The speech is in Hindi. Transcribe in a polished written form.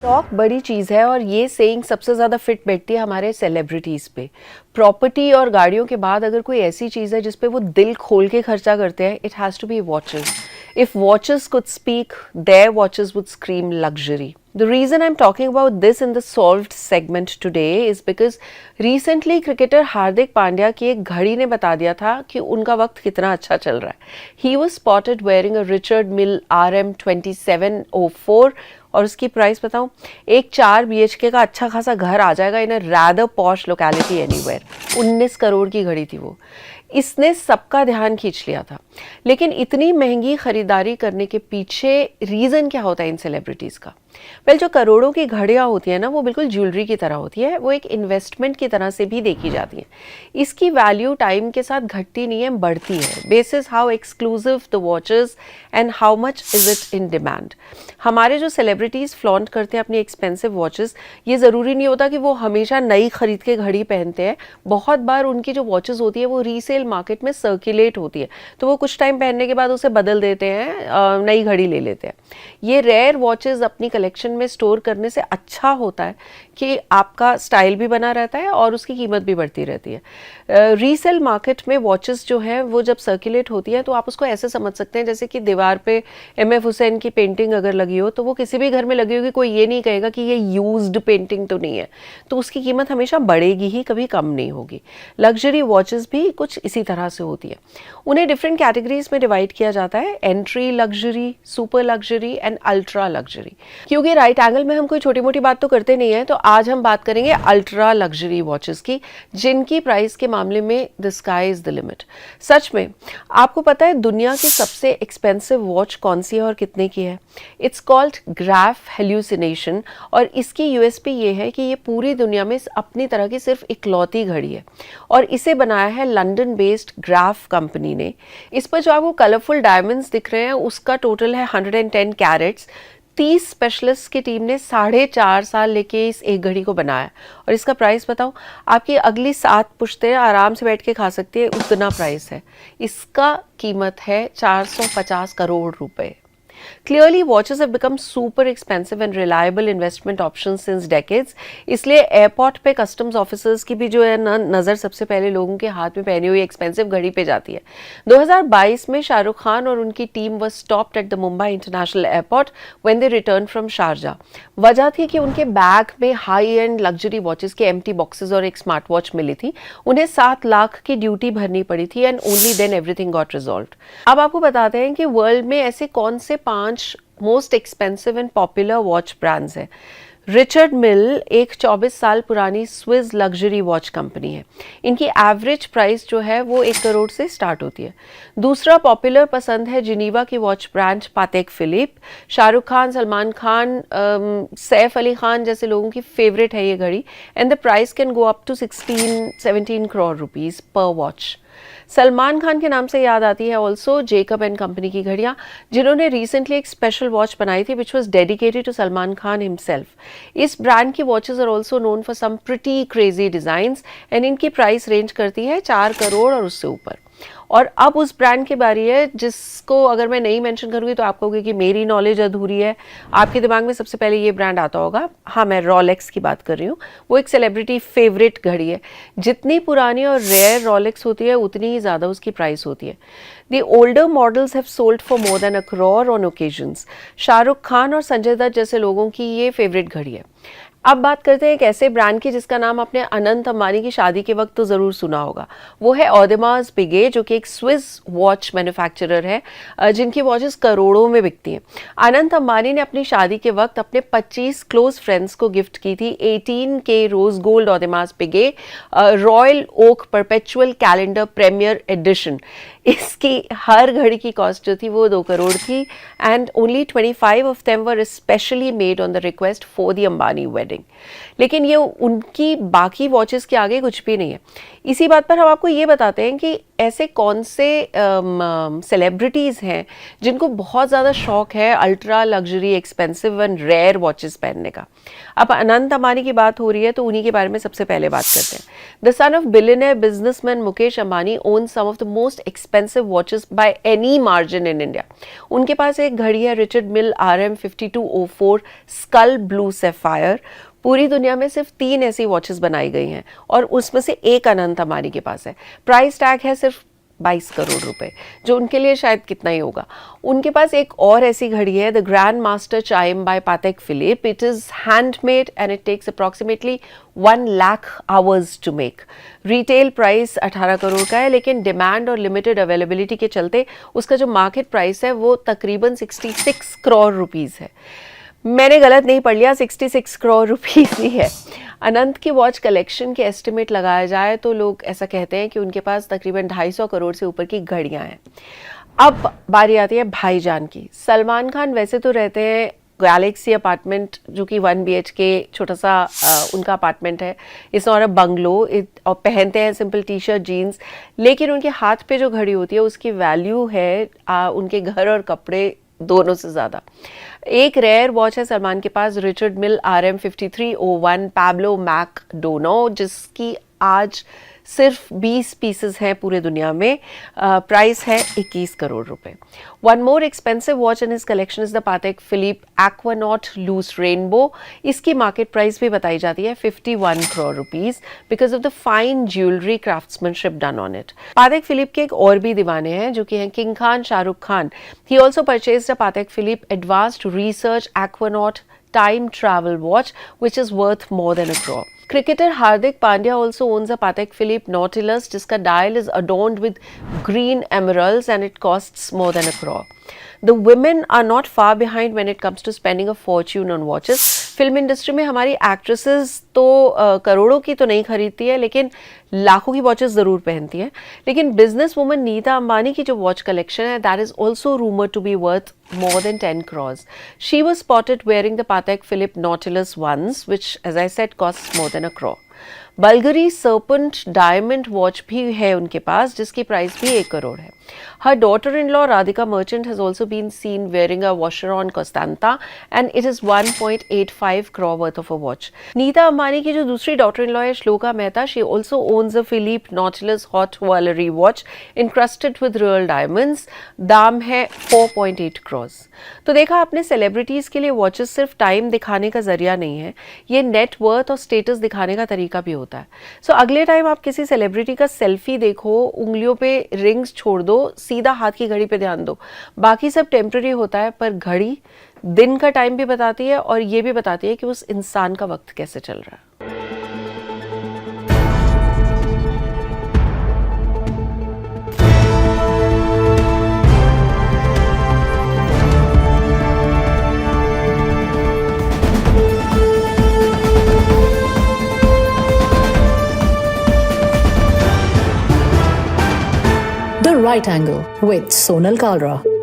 स्टॉक बड़ी चीज़ है और ये सेइंग सबसे ज़्यादा फिट बैठती है हमारे सेलिब्रिटीज़ पे। प्रॉपर्टी और गाड़ियों के बाद अगर कोई ऐसी चीज़ है जिस पे वो दिल खोल के खर्चा करते हैं, it has to be watches. If watches could speak, their watches would scream luxury. The reason I'm talking about this in the solved segment today is because recently cricketer Hardik Pandya की एक घड़ी ने बता दिया था कि उनका वक्त कितना अच्छा चल रहा है. He was spotted wearing a Richard Mille RM2704 और उसकी प्राइस बताऊं, एक 4 BHK का अच्छा खासा घर आ जाएगा in a rather posh locality anywhere. 19 crore की घड़ी थी वो. इसने सबका ध्यान खींच लिया था. लेकिन इतनी महंगी खरीदारी करने के पीछे रीज़न क्या होता है इन सेलिब्रिटीज़ का? वेल, जो करोड़ों की घड़ियाँ होती हैं ना, वो बिल्कुल ज्वेलरी की तरह होती है. वो एक इन्वेस्टमेंट की तरह से भी देखी जाती है. इसकी वैल्यू टाइम के साथ घटती नहीं है, बढ़ती है, basis how exclusive the watches and how much is it in demand. हमारे जो सेलिब्रिटीज़ फ्लॉन्ट करते हैं अपनी एक्सपेंसिव वॉचेस, ये ज़रूरी नहीं होता कि वो हमेशा नई खरीद के घड़ी पहनते हैं. बहुत बार उनकी जो वॉचेस होती है वो रीसेल मार्केट में सर्कुलेट होती है, तो वो कुछ टाइम पहनने के बाद उसे बदल देते हैं, नई घड़ी ले लेते हैं. ये रेयर वॉचेस अपनी कलेक्शन में स्टोर करने से अच्छा होता है कि आपका स्टाइल भी बना रहता है और उसकी कीमत भी बढ़ती रहती है. रीसेल मार्केट में वॉचेस जो है वो जब सर्कुलेट होती है तो आप उसको ऐसे समझ सकते हैं जैसे कि दीवार पे MF हुसैन की पेंटिंग अगर लगी हो, तो वो किसी भी घर में लगी होगी, कोई ये नहीं कहेगा कि ये यूज्ड पेंटिंग तो नहीं है, तो उसकी कीमत हमेशा बढ़ेगी ही, कभी कम नहीं होगी. लग्जरी वॉचेस भी कुछ इसी तरह से होती है. उन्हें डिफरेंट कैटेगरीज में डिवाइड किया जाता है: entry luxury, super luxury and ultra luxury. क्योंकि राइट एंगल में हम कोई छोटी मोटी बात तो करते नहीं है, तो आज हम बात करेंगे अल्ट्रा लग्जरी वॉचेस की, जिनकी प्राइस के मामले में the sky is the limit. सच में आपको पता है दुनिया की सबसे एक्सपेंसिव वॉच कौन सी है और कितने की है? इट्स कॉल्ड ग्राफ हेल्यूसिनेशन, और इसकी यूएसपी ये है कि ये पूरी दुनिया में अपनी तरह की सिर्फ इकलौती घड़ी है, और इसे बनाया है लंदन बेस्ड ग्राफ कंपनी ने. इस पर जो आपको कलरफुल डायमंड्स दिख रहे हैं उसका टोटल है 110 कैरेट्स. 30 स्पेशलिस्ट की टीम ने 4.5 साल लेके इस एक घड़ी को बनाया, और इसका प्राइस बताऊं, आपकी अगली 7 पुश्तें आराम से बैठ के खा सकती है, उतना प्राइस है. इसका कीमत है 450 करोड़ रुपए. Clearly, watches have become super expensive and reliable investment options since decades. इसलिए एयरपोर्ट पे कस्टम्स ऑफिसर्स की भी जो है ना नज़र सबसे पहले लोगों के हाथ में पहनी हुई एक्सपेंसिव घड़ी पे जाती है. 2022 में शाहरुख खान और उनकी team was stopped at the Mumbai International Airport when they returned from Sharjah. वजह थी कि उनके बैग में हाई एंड लग्जरी वॉचेस के एम्प्टी बॉक्सेस और एक स्मार्ट वॉच मिली थी. उन्हें 7 लाख की ड्यूटी भरनी पड़ी थी and only then everything got resolved. अब आपको बताते हैं कि वर्ल्ड में ऐसे कौन से 5 most expensive and popular watch brands हैं. रिचर्ड मिल एक 24 साल पुरानी स्विस लग्जरी वॉच कंपनी है. इनकी एवरेज प्राइस जो है वो 1 करोड़ से स्टार्ट होती है. दूसरा पॉपुलर पसंद है जिनीवा की watch brand Patek Philippe. Shahrukh Khan, Salman Khan, Saif Ali Khan जैसे लोगों की फेवरेट है ये घड़ी, and the price can go up to 16-17 crore rupees पर वॉच. सलमान खान के नाम से याद आती है ऑल्सो जेकब एंड कंपनी की घड़ियां, जिन्होंने रिसेंटली एक स्पेशल वॉच बनाई थी which was dedicated to Salman Khan himself. इस ब्रांड की watches are also known for some pretty crazy designs, and इनकी प्राइस रेंज करती है 4 करोड़ और उससे ऊपर. और अब उस ब्रांड की बारी है जिसको अगर मैं नहीं मेंशन करूंगी तो आप कहोगे कि मेरी नॉलेज अधूरी है. आपके दिमाग में सबसे पहले ये ब्रांड आता होगा. हाँ, मैं रोलेक्स की बात कर रही हूँ. वो एक सेलिब्रिटी फेवरेट घड़ी है. जितनी पुरानी और रेयर रोलेक्स होती है उतनी ही ज़्यादा उसकी प्राइस होती है. The older models have sold for more than 1 crore on occasions. Shahrukh Khan और संजय दत्त जैसे लोगों की ये फेवरेट घड़ी है. अब बात करते हैं एक ऐसे ब्रांड की जिसका नाम आपने अनंत अंबानी की शादी के वक्त तो ज़रूर सुना होगा. वो है ऑडेमास पिगे, जो कि एक स्विस वॉच मैन्युफैक्चरर है, जिनकी वॉचेस करोड़ों में बिकती हैं. अनंत अंबानी ने अपनी शादी के वक्त अपने 25 क्लोज फ्रेंड्स को गिफ्ट की थी 18K rose gold Audemars Piguet royal oak perpetual calendar premier edition. इसकी हर घड़ी की कॉस्ट जो थी वो 2 करोड़ थी, and only 25 of them were specially made on the request for the Ambani wedding. लेकिन ये उनकी बाकी वॉचेस के आगे कुछ भी नहीं है. इसी बात पर हम आपको ये बताते हैं कि ऐसे कौन से सेलिब्रिटीज़ हैं जिनको बहुत ज़्यादा शौक है ultra luxury expensive and rare watches पहनने का। अब अनंत अंबानी की बात हो रही है तो उन्हीं के बारे में सबसे पहले बात करते हैं। The son of billionaire businessman Mukesh Ambani own some of the most expensive watches by any margin in India. उनके पास एक घड़ी है Richard Mille RM5204 skull blue sapphire. पूरी दुनिया में सिर्फ 3 ऐसी वॉचेस बनाई गई हैं और उसमें से एक अनंत अंबानी के पास है। प्राइस टैग है सिर्फ 22 करोड़ रुपए, जो उनके लिए शायद कितना ही होगा। उनके पास एक और ऐसी घड़ी है the grand master chime by Patek Philippe. It is handmade and it takes approximately 1 lakh hours to make. Retail price 18 crore का है, लेकिन डिमांड और लिमिटेड अवेलेबिलिटी के चलते उसका जो मार्केट प्राइस है वो तकरीबन 66 करोड़ रुपीज़ है। मैंने गलत नहीं पढ़ लिया, 66 करोड़ रुपीज़ ही है। अनंत की वॉच कलेक्शन के एस्टिमेट लगाया जाए तो लोग ऐसा कहते हैं कि उनके पास तकरीबन 250 करोड़ से ऊपर की घड़ियां हैं। अब बारी आती है भाईजान की। सलमान खान वैसे तो रहते हैं गैलेक्सी अपार्टमेंट, जो कि 1 BHK छोटा सा उनका अपार्टमेंट है। It's not a bungalow. और पहनते हैं सिंपल टी शर्ट जीन्स, लेकिन उनके हाथ पे जो घड़ी होती है उसकी वैल्यू है उनके घर और कपड़े दोनों से ज़्यादा। एक रेयर वॉच है सलमान के पास रिचर्ड मिल RM5301 पैब्लो मैकडोनो, जिसकी आज सिर्फ 20 पीसेस हैं पूरे दुनिया में। प्राइस है 21 करोड़ रुपए। One more expensive watch in his collection is the Patek Philippe Aquanaut luce rainbow. इसकी मार्केट प्राइस भी बताई जाती है 51 crore rupees because of the fine jewellery craftsmanship done on it. Patek Philippe के एक और भी दीवाने हैं जो कि हैं king Khan Shahrukh Khan. He also purchased a Patek Philippe advanced research Aquanaut time travel watch which is worth more than a crore. Cricketer Hardik Pandya also owns a Patek Philippe Nautilus जिसका dial is adorned with green emeralds and it costs more than a crore. The women are not far behind when it comes to spending a fortune on watches. Film industry में हमारी एक्ट्रेसेस तो करोड़ों की तो नहीं खरीदती है, लेकिन लाखों की वॉचेस ज़रूर पहनती हैं। लेकिन बिजनेस वुमन नीता अंबानी की जो वॉच कलेक्शन है that is also rumoured to be worth more than 10 crores. She was spotted wearing the Patek Philippe Nautilus once, which as I said costs more than a crore. Bulgari serpenti diamond watch भी है उनके पास जिसकी प्राइस भी 1 करोड़ है। Her daughter-in-law Radhika Merchant has also been seen wearing a Vacheron Constanta and it is 1.85 crore worth of a watch. Nita Ambani की जो दूसरी daughter-in-law है shloka Mehta, she also owns a Philippe Nautilus Hot Valerie watch encrusted with real diamonds. दाम है 4.8 crores. तो देखा आपने, सेलिब्रिटीज के लिए वॉचेस सिर्फ टाइम दिखाने का जरिया नहीं है, ये नेट वर्थ और स्टेटस दिखाने का तरीका भी होता है। सो अगले टाइम आप किसी सेलिब्रिटी का सेल्फी देखो, उंगलियों पे रिंग्स छोड़ दो, सीधा हाथ की घड़ी पे ध्यान दो। बाकी सब टेम्पररी होता है, पर घड़ी दिन का टाइम भी बताती है और ये भी बताती है कि उस इंसान का वक्त कैसे चल रहा है। The Right Angle with Sonal Kalra.